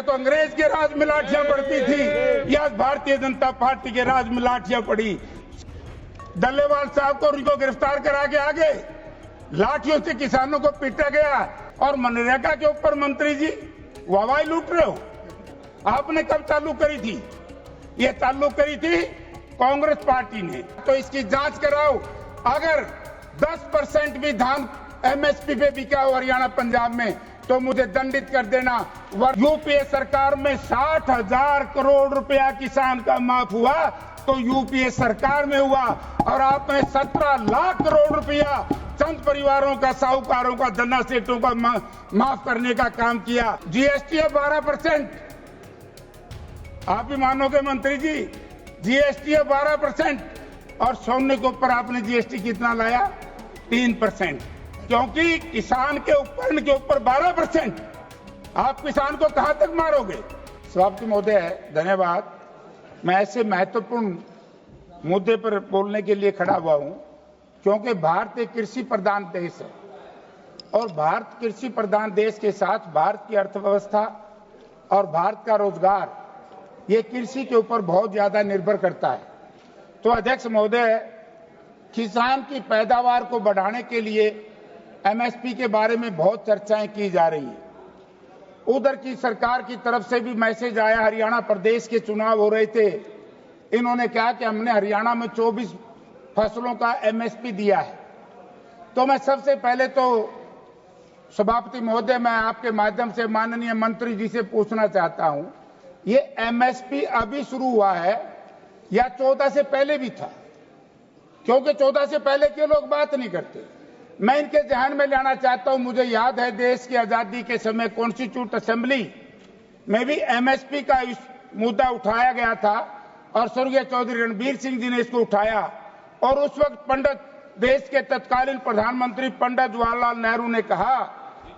तो अंग्रेज के राज में लाठियां पड़ती थी या भारतीय जनता पार्टी के राज में लाठियां पड़ी। डल्लेवाल साहब को उनको गिरफ्तार करा के आगे लाठियों से किसानों को पीटा गया और मनरेगा के ऊपर मंत्री जी वाहवाही लूट रहे हो। आपने कब चालू करी थी? ये चालू करी थी कांग्रेस पार्टी ने। तो इसकी जांच कराओ। अगर 10% भी धान एमएसपी पे बिका हो हरियाणा पंजाब में तो मुझे दंडित कर देना। यूपीए सरकार में 60,000 करोड़ रुपया किसान का माफ हुआ तो यूपीए सरकार में हुआ और आपने 17 लाख करोड़ रुपया चंद परिवारों का, साहूकारों का, धन्ना सेठों का माफ करने का काम किया। जीएसटी है 12%। आप भी मानोगे मंत्री जी, जीएसटी है 12% और सोने के ऊपर आपने जीएसटी कितना लाया? 3%। क्योंकि किसान के उपकरण के ऊपर 12%। आप किसान को कहां तक मारोगे? सभापति महोदय धन्यवाद। मैं ऐसे महत्वपूर्ण मुद्दे पर बोलने के लिए खड़ा हुआ हूं क्योंकि भारत एक कृषि प्रधान देश है और भारत कृषि प्रधान देश के साथ भारत की अर्थव्यवस्था और भारत का रोजगार ये कृषि के ऊपर बहुत ज्यादा निर्भर करता है। तो अध्यक्ष महोदय, किसान की पैदावार को बढ़ाने के लिए एमएसपी के बारे में बहुत चर्चाएं की जा रही है। उधर की सरकार की तरफ से भी मैसेज आया। हरियाणा प्रदेश के चुनाव हो रहे थे, इन्होंने कहा कि हमने हरियाणा में 24 फसलों का एमएसपी दिया है। तो मैं सबसे पहले तो सभापति महोदय, मैं आपके माध्यम से माननीय मंत्री जी से पूछना चाहता हूं, ये एमएसपी अभी शुरू हुआ है या 14 से पहले भी था? क्योंकि 14 से पहले के लोग बात नहीं करते। मैं इनके ध्यान में लाना चाहता हूं, मुझे याद है देश की आजादी के समय कॉन्स्टिट्यूट असेंबली में भी एमएसपी का मुद्दा उठाया गया था और स्वर्गीय चौधरी रणबीर सिंह जी ने इसको उठाया और उस वक्त देश के तत्कालीन प्रधानमंत्री पंडित जवाहरलाल नेहरू ने कहा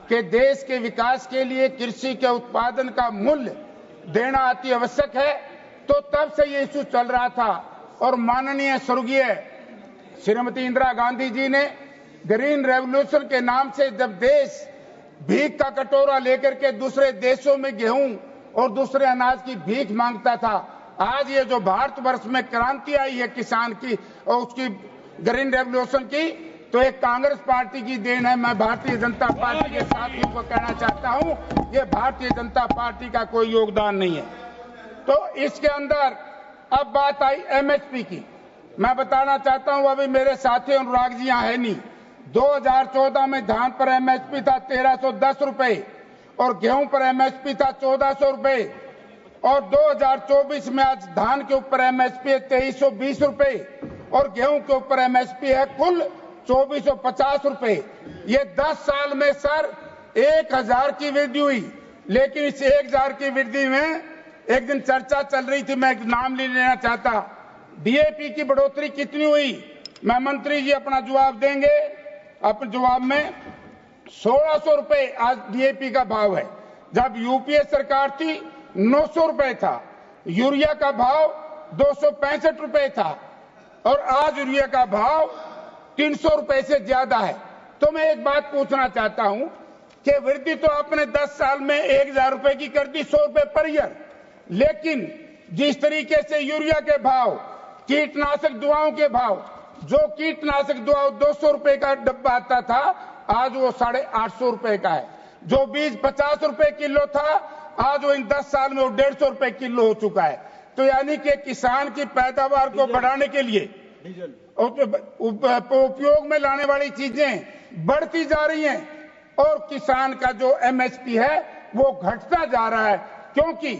कि देश के विकास के लिए कृषि के उत्पादन का मूल्य देना अति आवश्यक है। तो तब से ये इश्यू चल रहा था और माननीय स्वर्गीय श्रीमती इंदिरा गांधी जी ने ग्रीन रेवोल्यूशन के नाम से जब देश भीख का कटोरा लेकर के दूसरे देशों में गेहूं और दूसरे अनाज की भीख मांगता था, आज ये जो भारतवर्ष में क्रांति आई है किसान की और उसकी ग्रीन रेवोल्यूशन की, तो एक कांग्रेस पार्टी की देन है। मैं भारतीय जनता पार्टी के साथियों को कहना चाहता हूं, ये भारतीय जनता पार्टी का कोई योगदान नहीं है। तो इसके अंदर अब बात आई एमएसपी की। मैं बताना चाहता हूं, अभी मेरे साथी अनुराग जी यहाँ है नहीं, 2014 में धान पर एमएसपी था 1310 रुपए और गेहूं पर एमएसपी था 1400 रुपए और 2024 में आज धान के ऊपर एमएसपी है 2320 रुपए और गेहूं के ऊपर एमएसपी है कुल 2450 रुपए। ये 10 साल में सर 1000 की वृद्धि हुई। लेकिन इस 1000 की वृद्धि में एक दिन चर्चा चल रही थी, मैं नाम नहीं लेना चाहता, डीएपी की बढ़ोतरी कितनी हुई? मैं मंत्री जी अपना जवाब देंगे। अपने जवाब में 1600 रुपए आज डीएपी का भाव है। जब यूपीए सरकार थी 900 रुपए था। यूरिया का भाव 265 रुपए था और आज यूरिया का भाव 300 रुपए से ज्यादा है। तो मैं एक बात पूछना चाहता हूं कि वृद्धि तो आपने 10 साल में 1000 रुपए की कर दी, 100 रुपए पर ईयर, लेकिन जिस तरीके से यूरिया के भाव, कीटनाशक दवाओं के भाव, जो कीटनाशक दवा 200 रुपए का डब्बा आता था आज वो 850 रुपए का है। जो बीज 50 रुपए किलो था आज वो इन 10 साल में वो 150 रुपए किलो हो चुका है। तो यानी कि किसान की पैदावार को बढ़ाने के लिए उपयोग में लाने वाली चीजें बढ़ती जा रही हैं और किसान का जो एमएसपी है वो घटता जा रहा है। क्योंकि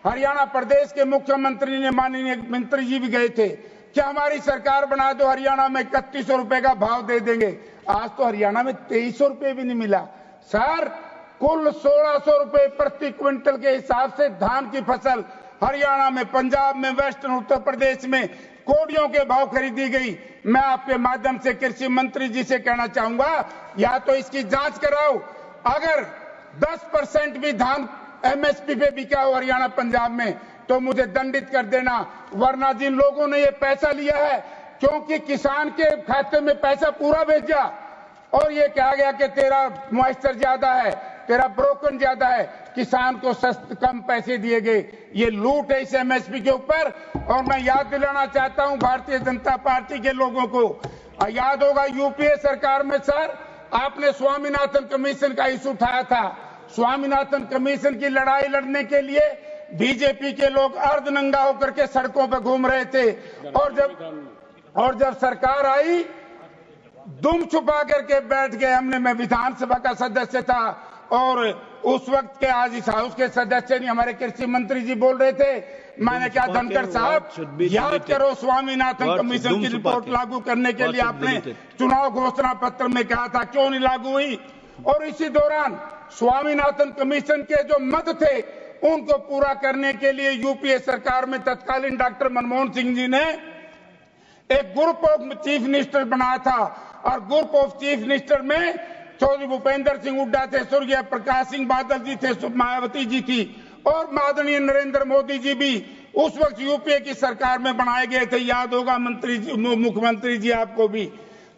हरियाणा प्रदेश के मुख्यमंत्री ने, माननीय मंत्री जी भी गए थे कि हमारी सरकार बना दो, हरियाणा में 3100 रुपए का भाव दे देंगे। आज तो हरियाणा में 2300 रुपए भी नहीं मिला। सर कुल 1600 रुपए प्रति क्विंटल के हिसाब से धान की फसल हरियाणा में, पंजाब में, वेस्टर्न उत्तर प्रदेश में कोड़ियों के भाव खरीदी गई। मैं आपके माध्यम से कृषि मंत्री जी से कहना चाहूंगा, या तो इसकी जांच कराओ। अगर 10% भी धान एमएसपी पे बिका हो हरियाणा पंजाब में तो मुझे दंडित कर देना, वरना जिन लोगों ने ये पैसा लिया है क्योंकि किसान के खाते में पैसा पूरा भेजा और ये कहा गया कि तेरा मॉइस्चर ज्यादा है, तेरा ब्रोकन ज्यादा है, किसान को कम पैसे दिए गए। ये लूट है इस एमएसपी के ऊपर। और मैं याद दिलाना चाहता हूं भारतीय जनता पार्टी के लोगों को, याद होगा यूपीए सरकार में सर आपने स्वामीनाथन कमीशन का इशू उठाया था। स्वामीनाथन कमीशन की लड़ाई लड़ने के लिए बीजेपी के लोग अर्धनंगा होकर के सड़कों पर घूम रहे थे, और जब सरकार आई दुम छुपा करके बैठ गए। मैं विधानसभा का सदस्य था और उस वक्त के आज इस हाउस के सदस्य नहीं, हमारे कृषि मंत्री जी बोल रहे थे। मैंने कहा धनखड़ साहब याद करो स्वामीनाथन कमीशन की रिपोर्ट लागू करने के लिए आपने चुनाव घोषणा पत्र में कहा था, क्यों नहीं लागू हुई? और इसी दौरान स्वामीनाथन कमीशन के जो मद थे उनको पूरा करने के लिए यूपीए सरकार में तत्कालीन डॉक्टर मनमोहन सिंह जी ने एक ग्रुप ऑफ चीफ मिनिस्टर बनाया था, और ग्रुप ऑफ चीफ मिनिस्टर में चौधरी भूपेंद्र सिंह हुड्डा थे, स्वर्गीय प्रकाश सिंह बादल जी थे, मायावती जी थी, और माननीय नरेंद्र मोदी जी भी उस वक्त यूपीए की सरकार में बनाए गए थे। याद होगा मुख्यमंत्री जी आपको भी।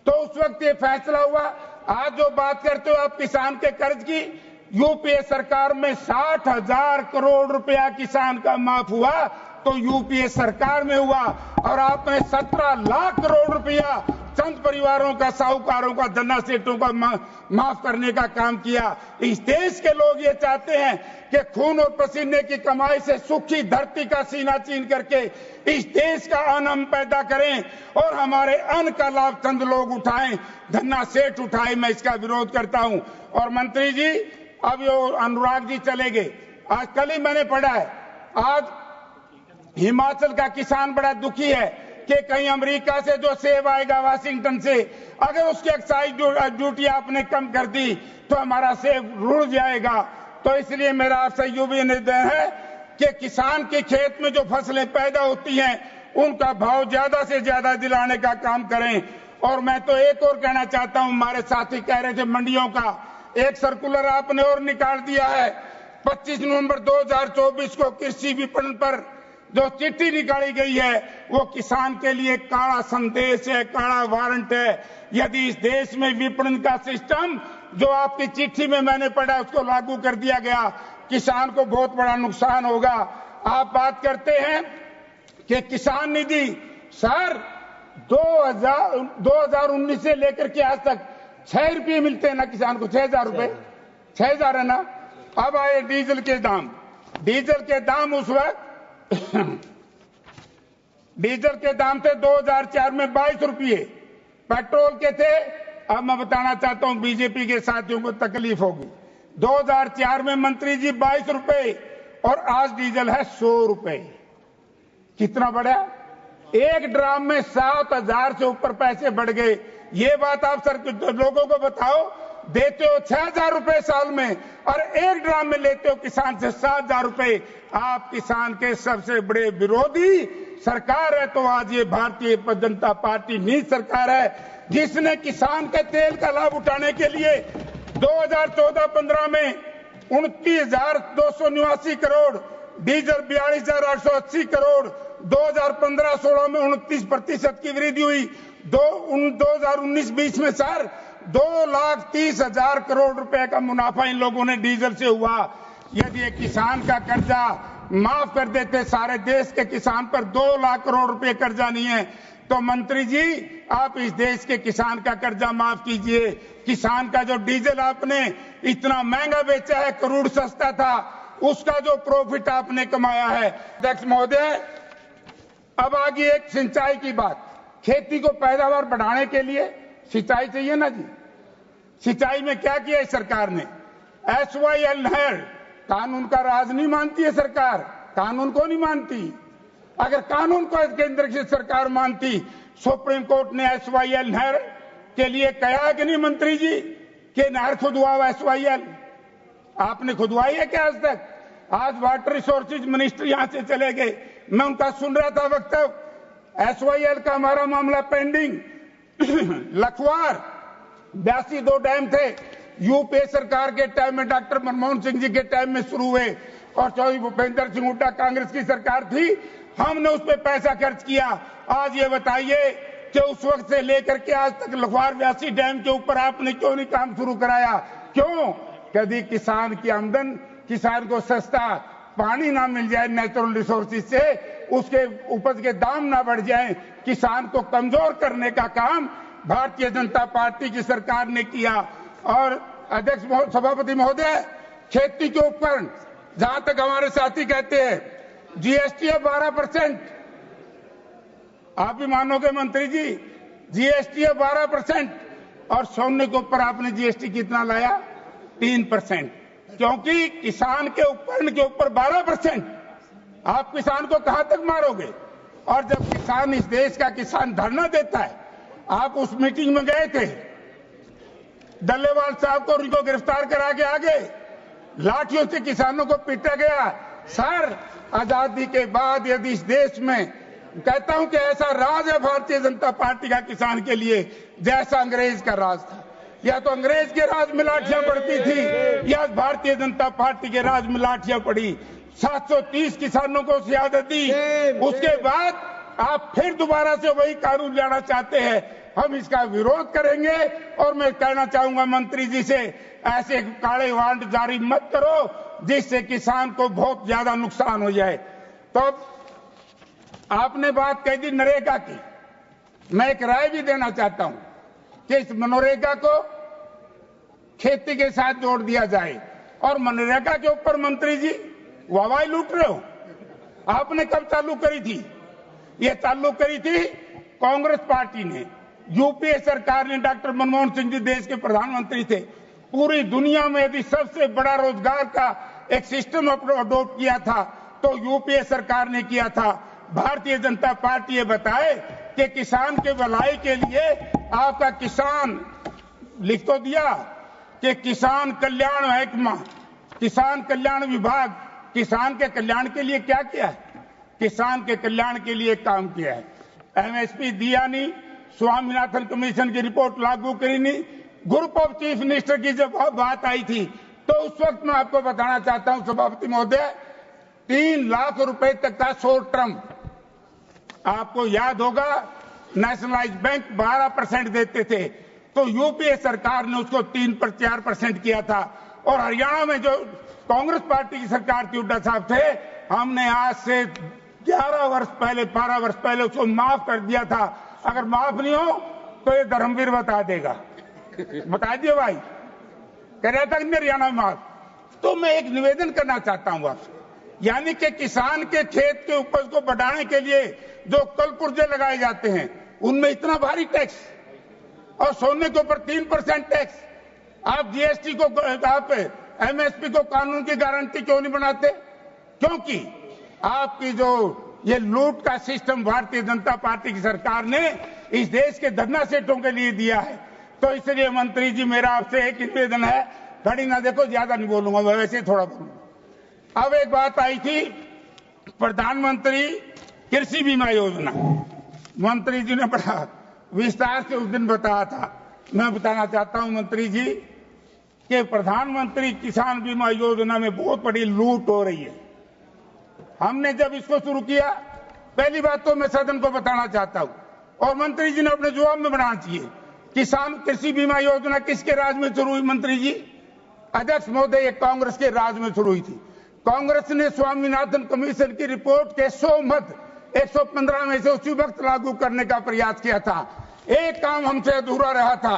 तो उस वक्त ये फैसला हुआ। आज जो बात करते हो आप किसान के कर्ज की, यूपीए सरकार में 60,000 करोड़ रुपया किसान का माफ हुआ तो यूपीए सरकार में हुआ, और आपने 17 लाख करोड़ रुपया चंद परिवारों का, साहूकारों का, धन्ना सेठों का माफ करने का काम किया। इस देश के लोग ये चाहते हैं कि खून और पसीने की कमाई से सुखी धरती का सीना चीन करके इस देश का अन्न हम पैदा करें और हमारे अन्न का लाभ चंद लोग उठाएं, धन्ना सेठ उठाए। मैं इसका विरोध करता हूं। और मंत्री जी अब ये अनुराग जी चले गए। आज कल ही मैंने पढ़ा है, आज हिमाचल का किसान बड़ा दुखी है कि कहीं अमेरिका से जो सेब आएगा वाशिंगटन से, अगर उसकी एक्साइज ड्यूटी आपने कम कर दी तो हमारा सेब रुड़ जाएगा। तो इसलिए मेरा आपसे ये भी निवेदन है कि किसान के खेत में जो फसलें पैदा होती हैं उनका भाव ज्यादा से ज्यादा दिलाने का काम करें। और मैं तो एक और कहना चाहता हूं, हमारे साथी कह रहे थे मंडियों का एक सर्कुलर आपने और निकाल दिया है। 25 नवंबर 2024 को कृषि विपणन पर जो चिट्ठी निकाली गई है वो किसान के लिए काला संदेश है, काला वारंट है। यदि इस देश में विपणन का सिस्टम जो आपकी चिट्ठी में मैंने पढ़ा उसको लागू कर दिया गया, किसान को बहुत बड़ा नुकसान होगा। आप बात करते हैं कि किसान निधि, सर 2019 से लेकर के आज तक 6 रुपये मिलते हैं ना किसान को, 6,000 रुपए, 6,000 है ना। अब आए डीजल के दाम। डीजल के दाम उस वक्त डीजल के दाम थे 2004 में 22 रुपये, पेट्रोल के थे। अब मैं बताना चाहता हूं बीजेपी के साथियों को तकलीफ होगी। 2004 में मंत्री जी 22 रुपए और आज डीजल है 100 रुपए। कितना बढ़ा? एक ड्राम में 7,000 से ऊपर पैसे बढ़ गए। ये बात आप सर लोगों को बताओ। देते हो 6,000 रुपए साल में और एक ड्राम में लेते हो किसान से 7,000 रुपए। आप किसान के सबसे बड़े विरोधी सरकार है। तो आज ये भारतीय जनता पार्टी नीच सरकार है जिसने किसान के तेल का लाभ उठाने के लिए 2014-15 में 29,289 करोड़, डीजल 42,880 करोड़, 2015-16 में 29% की वृद्धि हुई। 2019-20 में सर 2,30,000 करोड़ रुपए का मुनाफा इन लोगों ने डीजल से हुआ। यदि एक किसान का कर्जा माफ कर देते, सारे देश के किसान पर 2 लाख करोड़ रुपए कर्जा नहीं है, तो मंत्री जी आप इस देश के किसान का कर्जा माफ कीजिए। किसान का जो डीजल आपने इतना महंगा बेचा है, करोड़ सस्ता था, उसका जो प्रॉफिट आपने कमाया है। अध्यक्ष महोदय, अब आगे एक सिंचाई की बात। खेती को पैदावार बढ़ाने के लिए सिंचाई चाहिए ना जी। सिंचाई में क्या किया है सरकार ने? SYL नहर, कानून का राज नहीं मानती है सरकार, कानून को नहीं मानती। अगर कानून को केंद्र की सरकार मानती, सुप्रीम कोर्ट ने SYL नहर के लिए कहा कि नहीं मंत्री जी कि नहर खुदवाओ SYL? आपने खुदवाई है क्या आज तक? आज वाटर रिसोर्सेज मिनिस्टर यहां से चले गए, मैं उनका सुन रहा था वक्तव्य। SYL का हमारा मामला पेंडिंग। लखवार 82 2 डैम थे, यूपीए सरकार के टाइम में, डॉक्टर मनमोहन सिंह जी के टाइम में शुरू हुए और चौधरी भूपेंद्र सिंह हुड्डा कांग्रेस की सरकार थी, हमने उस पर पैसा खर्च किया। आज ये बताइए कि उस वक्त से लेकर के आज तक लखवार 82 डैम के ऊपर आपने क्यों नहीं काम शुरू कराया? क्यों? कभी किसान की आमदन किसान को सस्ता पानी ना मिल जाए नेचुरल रिसोर्सेज से, उसके उपज के दाम ना बढ़ जाए, किसान को कमजोर करने का काम भारतीय जनता पार्टी की सरकार ने किया। और अध्यक्ष सभापति महोदय, खेती के उपकरण, जहां तक हमारे साथी कहते हैं जीएसटी है 12%, आप भी मानोगे मंत्री जी, जीएसटी है 12%, और सोने के ऊपर आपने जीएसटी कितना लाया? 3%, क्योंकि किसान के उपकरण के ऊपर 12%। आप किसान को कहां तक मारोगे? और जब किसान, इस देश का किसान धरना देता है, आप उस मीटिंग में गए थे, डल्लेवाल साहब को उनको गिरफ्तार करा के आगे लाठियों से किसानों को पीटा गया। सर, आजादी के बाद यदि इस देश में, कहता हूं कि ऐसा राज है भारतीय जनता पार्टी का किसान के लिए जैसा अंग्रेज का राज था। या तो अंग्रेज के राज में लाठियां पड़ती थी, या भारतीय जनता पार्टी के राज में लाठियां पड़ी। 730 किसानों को शहादत दी, उसके बाद आप फिर दोबारा से वही कानून लाना चाहते हैं। हम इसका विरोध करेंगे। और मैं कहना चाहूंगा मंत्री जी से, ऐसे काले वारंट जारी मत करो जिससे किसान को बहुत ज्यादा नुकसान हो जाए। तो आपने बात कही थी नरेगा की, मैं एक राय भी देना चाहता हूं कि इस मनरेगा को खेती के साथ जोड़ दिया जाए। और मनरेगा के ऊपर मंत्री जी वाहवाही लूट रहे हो। आपने कब चालू करी थी? ये चालू करी थी कांग्रेस पार्टी ने, यूपीए सरकार ने। डॉक्टर मनमोहन सिंह जी देश के प्रधानमंत्री थे। पूरी दुनिया में यदि सबसे बड़ा रोजगार का एक सिस्टम अडॉप्ट किया था तो यूपीए सरकार ने किया था। भारतीय जनता पार्टी ये बताए कि किसान के भलाई के लिए आपका किसान लिख तो दिया कि किसान कल्याण महकमा, किसान कल्याण विभाग, किसान के कल्याण के लिए क्या किया है? किसान के कल्याण के लिए काम किया है। एमएसपी दिया नहीं, स्वामीनाथन कमीशन की रिपोर्ट लागू करी नहीं। ग्रुप ऑफ चीफ मिनिस्टर की जब बात आई थी तो उस वक्त मैं आपको बताना चाहता हूं सभापति महोदय, 3 लाख रुपए तक का शॉर्ट टर्म, आपको याद होगा नेशनलाइज बैंक 12% देते थे, तो यूपीए सरकार ने उसको 3-4% किया था। और हरियाणा में जो कांग्रेस पार्टी की सरकार थी, हुड्डा साहब थे, हमने आज से 11 वर्ष पहले, 12 वर्ष पहले उसको माफ कर दिया था। अगर माफ नहीं हो तो ये धर्मवीर बता देगा, बता दिए भाई, कह रहा था कि हरियाणा में माफ। तो मैं एक निवेदन करना चाहता हूं आपसे, यानी कि किसान के खेत के उपज को बढ़ाने के लिए जो कल पुर्जे लगाए जाते हैं उनमें इतना भारी टैक्स, और सोने के ऊपर 3% टैक्स। आप जीएसटी को, आप एमएसपी को कानून की गारंटी क्यों नहीं बनाते? क्योंकि आपकी जो ये लूट का सिस्टम भारतीय जनता पार्टी की सरकार ने इस देश के धरना सेठों के लिए दिया है। तो इसलिए मंत्री जी, मेरा आपसे एक निवेदन है, घड़ी ना देखो, ज्यादा नहीं बोलूंगा मैं, वैसे थोड़ा बोलूंगा। अब एक बात आई थी प्रधानमंत्री कृषि बीमा योजना, मंत्री जी ने बड़ा विस्तार से उस दिन बताया था। मैं बताना चाहता हूं मंत्री जी कि प्रधानमंत्री किसान बीमा योजना में बहुत बड़ी लूट हो रही है। हमने जब इसको शुरू किया, पहली बात तो मैं सदन को बताना चाहता हूं, और मंत्री जी ने अपने जवाब में बनाना चाहिए, किसान कृषि बीमा योजना किसके राज में शुरू हुई? मंत्री जी, अध्यक्ष महोदय, ये कांग्रेस के राज में शुरू हुई थी। कांग्रेस ने स्वामीनाथन कमीशन की रिपोर्ट के 100 मत 115 में से उसी वक्त लागू करने का प्रयास किया था। एक काम हमसे अधूरा रहा था,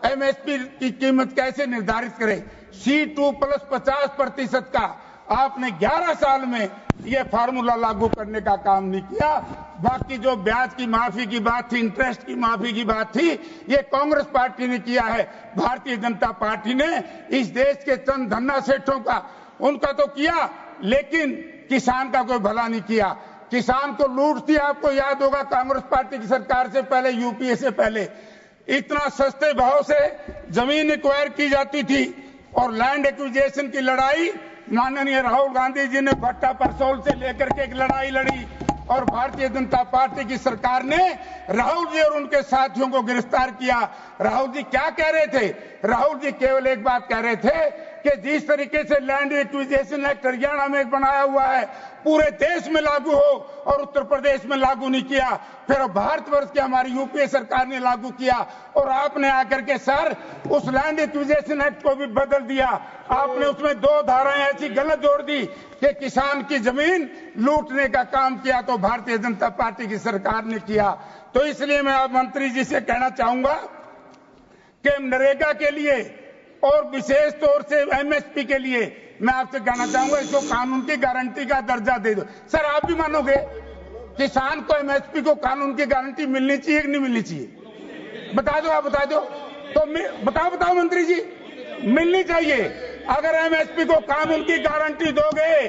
एमएसपी की कीमत कैसे निर्धारित करें। C2 प्लस 50% का आपने 11 साल में ये फार्मूला लागू करने का काम नहीं किया। बाकी जो ब्याज की माफी की बात थी, इंटरेस्ट की माफी की बात थी, ये कांग्रेस पार्टी ने किया है। भारतीय जनता पार्टी ने इस देश के चंद धन्ना सेठों का, उनका तो किया, लेकिन किसान का कोई भला नहीं किया। किसान को लूट दिया। आपको याद होगा कांग्रेस पार्टी की सरकार से पहले, यूपीए से पहले, इतना सस्ते भाव से जमीन एक्वायर की जाती थी, और लैंड एक्विजिशन की लड़ाई माननीय राहुल गांधी जी ने भट्टा परसोल से लेकर के एक लड़ाई लड़ी, और भारतीय जनता पार्टी की सरकार ने राहुल जी और उनके साथियों को गिरफ्तार किया। राहुल जी क्या कह रहे थे? राहुल जी केवल एक बात कह रहे थे कि जिस तरीके से लैंड एक्विजिशन एक्ट हरियाणा में बनाया हुआ है पूरे देश में लागू हो और उत्तर प्रदेश में लागू नहीं किया, फिर भारतवर्ष की हमारी यूपीए सरकार ने लागू किया और आपने आकर के सर उस लैंड एक्विजिशन एक्ट को भी बदल दिया। आपने उसमें 2 धाराएं ऐसी गलत जोड़ दी कि किसान की जमीन लूटने का काम किया, तो भारतीय जनता पार्टी की सरकार ने किया। तो इसलिए मैं अब मंत्री जी से कहना चाहूंगा कि नरेगा के लिए और विशेष तौर से एमएसपी के लिए मैं आपसे कहना चाहूंगा इसको कानून की गारंटी का दर्जा दे दो। सर आप भी मानोगे किसान को एमएसपी को कानून की गारंटी मिलनी चाहिए कि नहीं मिलनी चाहिए? बता दो, आप बता दो तो बताओ मंत्री जी, मिलनी चाहिए। अगर एमएसपी को कानून की गारंटी दोगे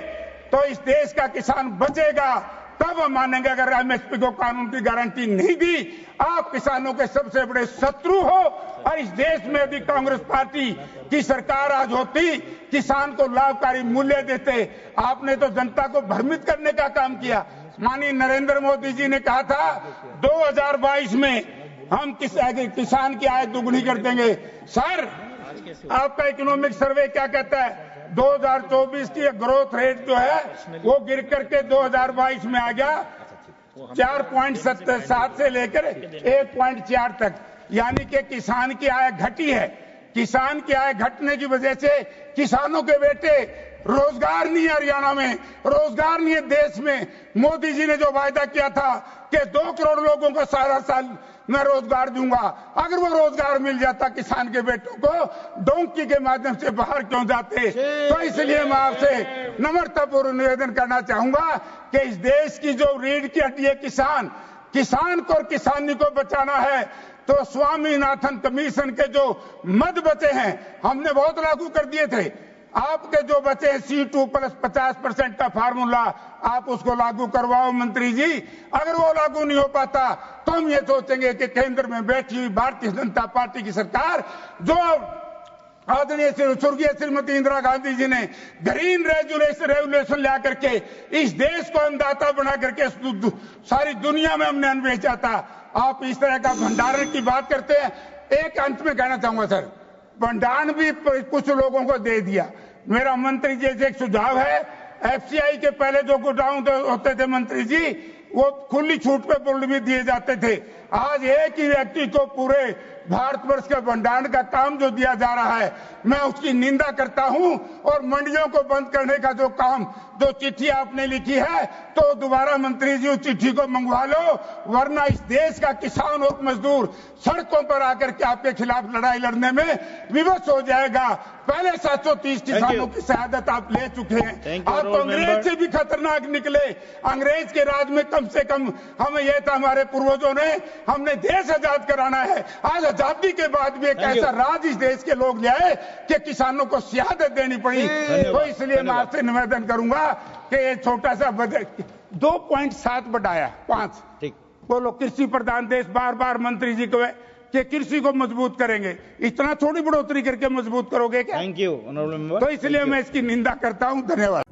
तो इस देश का किसान बचेगा, तब हम मानेंगे। अगर एमएसपी को कानून की गारंटी नहीं दी, आप किसानों के सबसे बड़े शत्रु हो। और इस देश में यदि कांग्रेस पार्टी की सरकार आज होती, किसान को लाभकारी मूल्य देते। आपने तो जनता को भ्रमित करने का काम किया। माननीय नरेंद्र मोदी जी ने कहा था 2022 में हम किसान की आय दुगनी कर देंगे। सर आपका इकोनॉमिक सर्वे क्या कहता है? 2024 की ग्रोथ रेट जो है वो गिर करके 2022 में आ गया 4.7 से लेकर 1.4 तक, यानी कि किसान की आय घटी है। किसान की आय घटने की वजह से किसानों के बेटे रोजगार नहीं है, हरियाणा में रोजगार नहीं है देश में। मोदी जी ने जो वायदा किया था कि 2 करोड़ लोगों को सारा साल मैं रोजगार दूंगा, अगर वो रोजगार मिल जाता किसान के बेटों को, डोंकी के माध्यम से बाहर क्यों जाते? तो इसलिए मैं आपसे नम्रतापूर्वक निवेदन करना चाहूंगा कि इस देश की जो रीढ़ की हड्डी है किसान को और किसानी को बचाना है, तो स्वामीनाथन कमीशन के जो मद बचे हैं हमने बहुत लागू कर दिए थे। आपके जो बचे हैं C2 प्लस 50% का फार्मूला, आप उसको लागू करवाओ मंत्री जी। अगर वो लागू नहीं हो पाता तो हम ये सोचेंगे कि केंद्र में बैठी हुई भारतीय जनता पार्टी की सरकार, जो आदरणीय स्वर्गीय श्रीमती इंदिरा गांधी जी ने ग्रीन रेवोल्यूशन ला करके इस देश को अन्नदाता बना करके सारी दुनिया में हमने अन्न बेचा था, आप इस तरह का भंडारण की बात करते हैं। एक अंत में कहना चाहूंगा सर, भंडारण भी कुछ लोगों को दे दिया। मेरा मंत्री जी से एक सुझाव है, एफसीआई के पहले जो गोडाउन होते थे मंत्री जी, वो खुली छूट पे बुल्ड भी दिए जाते थे। आज एक ही व्यक्ति को पूरे भारतवर्ष के भंडारण का काम जो दिया जा रहा है, मैं उसकी निंदा करता हूं। और मंडियों को बंद करने का जो काम, जो चिट्ठी आपने लिखी है, तो दोबारा मंत्री जी उस चिट्ठी को मंगवा लो, वरना इस देश का किसान और मजदूर सड़कों पर आकर के आपके खिलाफ लड़ाई लड़ने में विवश हो जाएगा। पहले 730 किसानों की शहादत आप ले चुके हैं। आप तो अंग्रेज से भी खतरनाक निकले। अंग्रेज के राज में कम से कम हमें यह था, हमारे पूर्वजों ने, हमने देश आजाद कराना है। आज आजादी के बाद भी एक ऐसा राज इस देश के लोग ले आए कि किसानों को शहादत देनी पड़ी। तो इसलिए मैं आपसे निवेदन करूंगा कि ये छोटा सा बजट 2.7 बढ़ाया 5, ठीक बोलो, कृषि प्रधान देश, बार बार मंत्री जी को कि कृषि को मजबूत करेंगे, इतना थोड़ी बढ़ोतरी करके मजबूत करोगे क्या? Thank you honourable member. तो इसलिए मैं इसकी निंदा करता हूं। धन्यवाद।